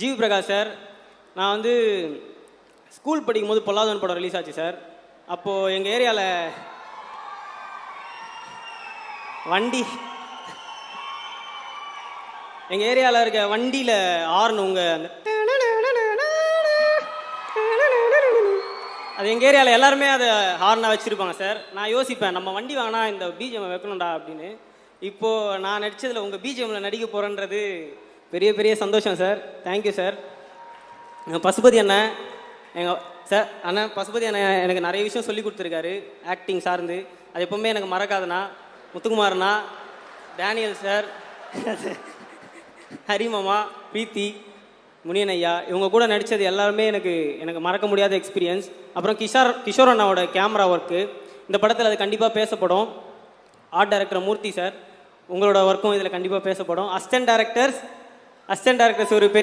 GV Prakash sir, நான் வந்து school படிக்கும்போது பொல்லாதவன் படம் ரிலீஸ் ஆச்சு சார். அப்போது எங்கள் ஏரியாவில் எங்கள் ஏரியாவில் இருக்க வண்டியில் ஆர்னு அந்த அது எங்கள் ஏரியாவில் எல்லாருமே அதை ஹார்னாக வச்சுருப்பாங்க சார். நான் யோசிப்பேன், நம்ம வண்டி வாங்கினா இந்த பிஜிஎம் வைக்கணும்டா அப்படின்னு. இப்போது நான் நடித்ததில் உங்கள் பிஜிஎம்மில் நடிக்க போகிறேன்றது பெரிய பெரிய சந்தோஷம் சார். Thank you sir. பசுபதி அண்ணன் சார் அண்ணன் பசுபதி அண்ணன் எனக்கு நிறைய விஷயம் சொல்லி கொடுத்துருக்காரு ஆக்டிங் சார்ந்து. அது எப்போவுமே எனக்கு மறக்காதுண்ணா. முத்துக்குமார்ண்ணா, டேனியல் சார், ஹரிமாமா, பிரீத்தி, முனியன் ஐயா, இவங்க கூட நடித்தது எல்லாருமே எனக்கு மறக்க முடியாத எக்ஸ்பீரியன்ஸ். அப்புறம் கிஷோர் அண்ணாவோட கேமரா ஒர்க்கு இந்த படத்தில் அது கண்டிப்பாக பேசப்படும். ஆர்ட் டைரக்டர் மூர்த்தி சார், உங்களோட ஒர்க்கும் இதில் கண்டிப்பாக பேசப்படும். அசிஸ்டன்ட் டைரக்டர்ஸ் ஒரு பெரிய